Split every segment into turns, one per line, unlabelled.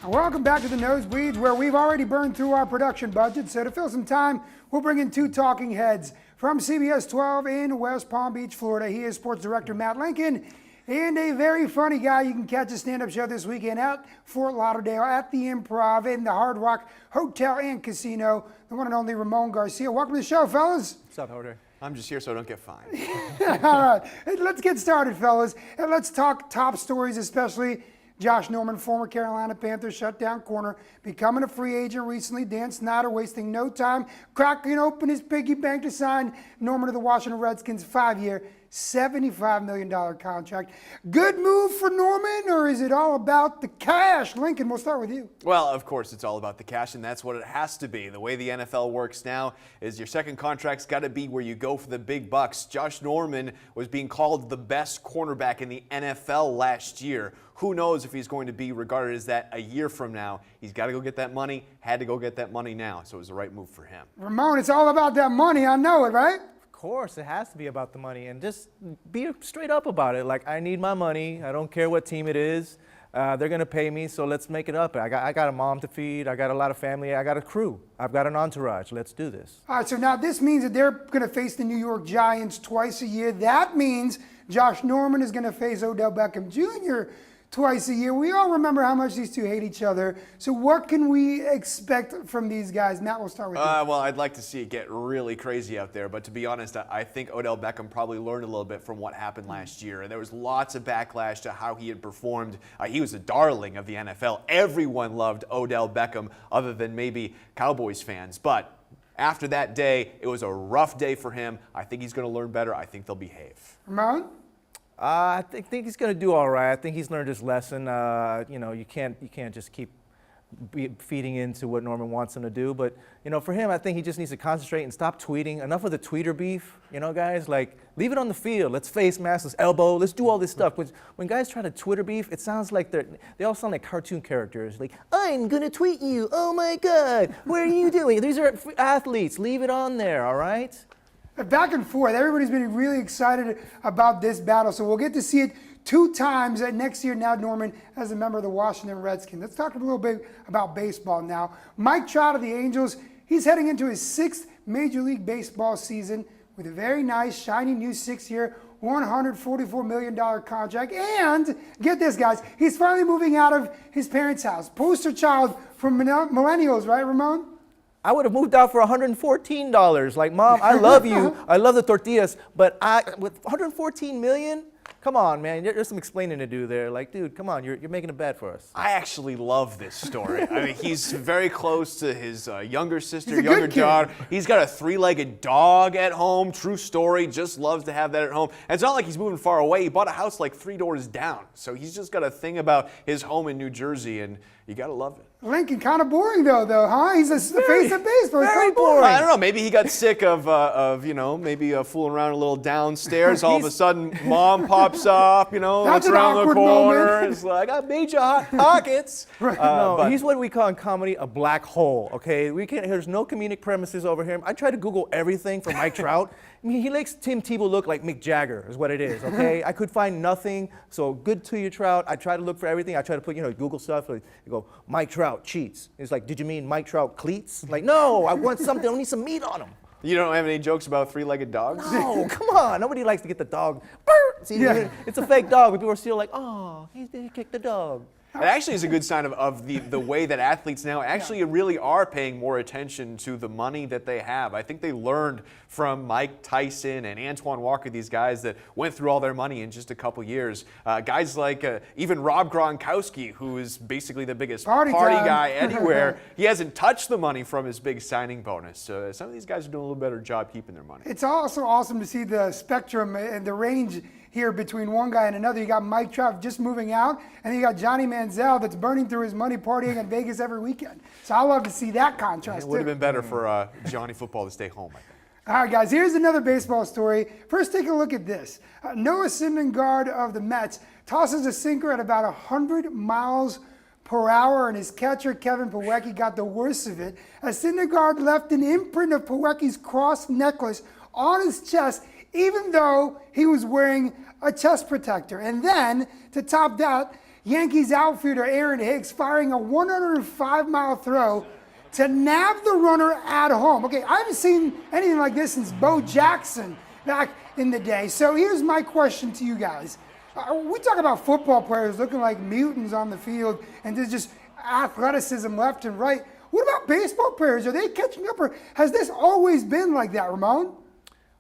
Welcome back to the Nosebleeds, where we've already burned through our production budget. So to fill some time, we'll bring in two talking heads from CBS 12 in West Palm Beach, Florida. He is sports director Matt Lincoln, and a very funny guy. You can catch a stand-up show this weekend at Fort Lauderdale at the Improv in the Hard Rock Hotel and Casino. The one and only Ramon Garcia. Welcome to the show, fellas.
What's up, Jorge?
I'm just here so I don't get fined.
All right, let's get started, fellas. And let's talk top stories, especially Josh Norman, former Carolina Panthers shutdown corner, becoming a free agent recently. Dan Snyder wasting no time, cracking open his piggy bank to sign Norman to the Washington Redskins 5-year, $75 million contract. Good move for Norman, or is it all about the cash? Lincoln, we'll start with you.
Well, of course, it's all about the cash, and that's what it has to be. The way the NFL works now is your second contract's got to be where you go for the big bucks. Josh Norman was being called the best cornerback in the NFL last year. Who knows if he's going to be regarded as that a year from now. He's got to go get that money, had to go get that money now, so it was the right move for him.
Ramon, it's all about that money. I know it, right?
Of course, it has to be about the money, and just be straight up about it. Like, I need my money. I don't care what team it is. They're going to pay me, so let's make it up. I got a mom to feed. I got a lot of family. I got a crew. I've got an entourage. Let's do this.
All right, so now this means that they're going to face the New York Giants twice a year. That means Josh Norman is going to face Odell Beckham Jr. twice a year. We all remember how much these two hate each other. So what can we expect from these guys? Matt, we'll start with you.
Well, I'd like to see it get really crazy out there, but to be honest, I think Odell Beckham probably learned a little bit from what happened last year. There was lots of backlash to how he had performed. He was a darling of the NFL. Everyone loved Odell Beckham other than maybe Cowboys fans. But after that day, it was a rough day for him. I think he's going to learn better. I think they'll behave.
Ramon?
I think he's going to do all right. I think he's learned his lesson. You can't just keep feeding into what Norman wants him to do. But, for him, I think he just needs to concentrate and stop tweeting. Enough of the tweeter beef, guys. Like, leave it on the field. Let's face mask, let's elbow, let's do all this stuff. When guys try to Twitter beef, it sounds like they all sound like cartoon characters. Like, I'm going to tweet you. Oh, my God. What are you doing? These are athletes. Leave it on there, all right?
Back and forth. Everybody's been really excited about this battle, so we'll get to see it two times next year now, Norman, as a member of the Washington Redskins. Let's talk a little bit about baseball now. Mike Trout of the Angels, he's heading into his 6th Major League Baseball season with a very nice, shiny new 6-year, $144 million contract. And, get this, guys, he's finally moving out of his parents' house. Poster child for millennials, right, Ramon?
I would have moved out for $114. Like, Mom, I love you. I love the tortillas. But with $114 million, come on, man. There's some explaining to do there. Like, dude, come on. You're making a bet for us.
I actually love this story. I mean, he's very close to his younger sister,
He's a
younger
good kid.
daughter. He's got a 3-legged dog at home. True story. Just loves to have that at home. And it's not like he's moving far away. He bought a house like 3 doors down. So he's just got a thing about his home in New Jersey, and you got to love it.
Lincoln, kind of boring though, huh? He's the face of baseball.
Very
It's boring.
I don't know. Maybe he got sick of maybe fooling around a little downstairs. All of a sudden, Mom pops up, looks
an
around the
awkward
corner.
moment.
It's like, I made you hot pockets.
No, he's what we call in comedy a black hole, okay? There's no comedic premises over here. I tried to Google everything for Mike Trout. I mean, he makes Tim Tebow look like Mick Jagger is what it is, okay? I could find nothing, so good to you, Trout. I try to look for everything. I try to put, Google stuff. Like, you go, Mike Trout cheats. It's like, did you mean Mike Trout cleats? Like, no, I want something. I need some meat on him.
You don't have any jokes about 3-legged dogs?
No, come on. Nobody likes to get the dog. See, it's a fake dog, but people are still like, oh, he kicked the dog.
It actually is a good sign of the way that athletes now actually really are paying more attention to the money that they have. I think they learned from Mike Tyson and Antoine Walker, these guys that went through all their money in just a couple years. Guys like even Rob Gronkowski, who is basically the biggest party guy anywhere. He hasn't touched the money from his big signing bonus. So some of these guys are doing a little better job keeping their money.
It's also awesome to see the spectrum and the range here between one guy and another. You got Mike Trout just moving out, and then you got Johnny Manziel that's burning through his money partying in Vegas every weekend. So I love to see that contrast.
It would have been better for Johnny Football to stay home, I think.
All right, guys, here's another baseball story. First, take a look at this. Noah Syndergaard of the Mets tosses a sinker at about 100 miles per hour, and his catcher, Kevin Plawecki, got the worst of it, as Syndergaard left an imprint of Plawecki's cross necklace on his chest, even though he was wearing a chest protector. And then, to top that, Yankees outfielder Aaron Hicks firing a 105-mile throw to nab the runner at home. Okay, I haven't seen anything like this since Bo Jackson back in the day. So here's my question to you guys. We talk about football players looking like mutants on the field and there's just athleticism left and right. What about baseball players? Are they catching up, or has this always been like that, Ramon?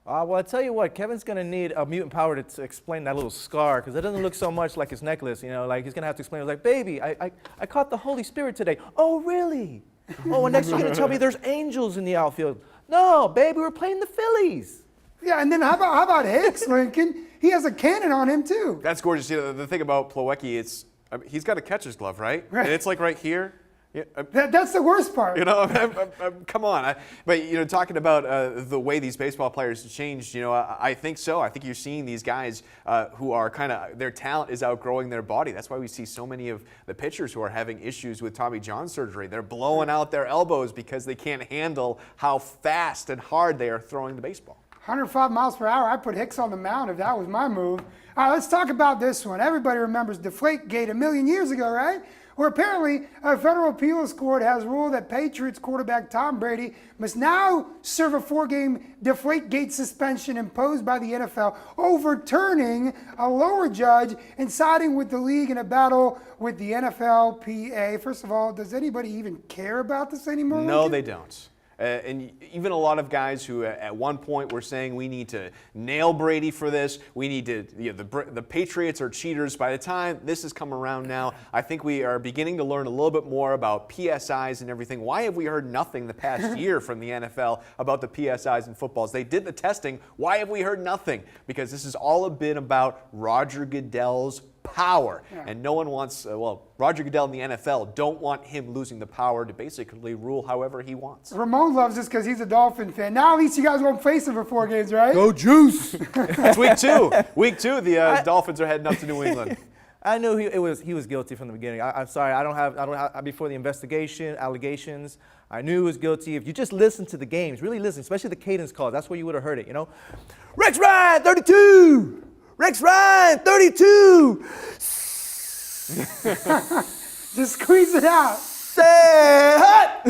Well, I tell you what, Kevin's going to need a mutant power to explain that little scar, because it doesn't look so much like his necklace, you know, like he's going to have to explain, it was like, baby, I caught the Holy Spirit today. Oh, really? Oh, and next you're going to tell me there's angels in the outfield. No, baby, we're playing the Phillies.
Yeah, and then how about Hicks, Lincoln? He has a cannon on him, too.
That's gorgeous. You know, the thing about Plawecki, he's got a catcher's glove, right?
Right.
And it's like right here. Yeah,
That's the worst part.
you know, come on. But, you know, talking about the way these baseball players changed, you know, I think so. I think you're seeing these guys who are kind of, their talent is outgrowing their body. That's why we see so many of the pitchers who are having issues with Tommy John surgery. They're blowing out their elbows because they can't handle how fast and hard they are throwing the baseball.
105 miles per hour. I put Hicks on the mound if that was my move. All right, let's talk about this one. Everybody remembers Deflategate a million years ago, right? Where apparently a federal appeals court has ruled that Patriots quarterback Tom Brady must now serve a 4-game Deflategate suspension imposed by the NFL, overturning a lower judge and siding with the league in a battle with the NFLPA. First of all, does anybody even care about this anymore?
No,
Lincoln?
they don't. And even a lot of guys who at one point were saying we need to nail Brady for this, we need to, you know, the Patriots are cheaters. By the time this has come around now, I think we are beginning to learn a little bit more about PSIs and everything. Why have we heard nothing the past year from the NFL about the PSIs and footballs? They did the testing. Why have we heard nothing? Because this has all been about Roger Goodell's power. Yeah. And no one wants, Roger Goodell and the NFL don't want him losing the power to basically rule however he wants.
Ramon loves this because he's a Dolphin fan. Now at least you guys won't face him for 4 games, right?
Go Juice!
It's week 2. Week 2, the Dolphins are heading up to New England.
I knew he was guilty from the beginning. I'm sorry, I don't have before the investigation, allegations, I knew he was guilty. If you just listen to the games, really listen, especially the cadence calls, that's where you would have heard it, you know? Rex Ryan, 32! Rex Ryan, 32!
Just squeeze it out.
Say hut!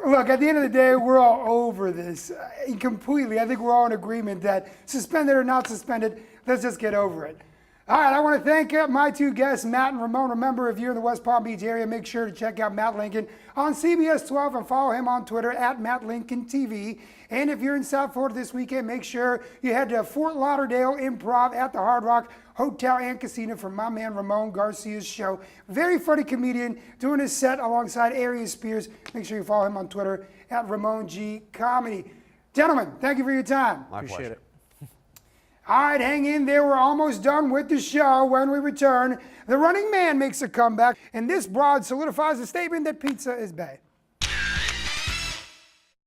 Look, at the end of the day, we're all over this completely. I think we're all in agreement that suspended or not suspended, let's just get over it. All right, I want to thank my 2 guests, Matt and Ramon. Remember, if you're in the West Palm Beach area, make sure to check out Matt Lincoln on CBS 12 and follow him on Twitter at MattLincolnTV. And if you're in South Florida this weekend, make sure you head to Fort Lauderdale Improv at the Hard Rock Hotel and Casino for my man Ramon Garcia's show. Very funny comedian doing his set alongside Arias Spears. Make sure you follow him on Twitter at Ramon G Comedy. Gentlemen, thank you for your time.
My
Appreciate
pleasure.
it.
All right, hang in there. We're almost done with the show. When we return, the running man makes a comeback, and this broad solidifies the statement that pizza is bad.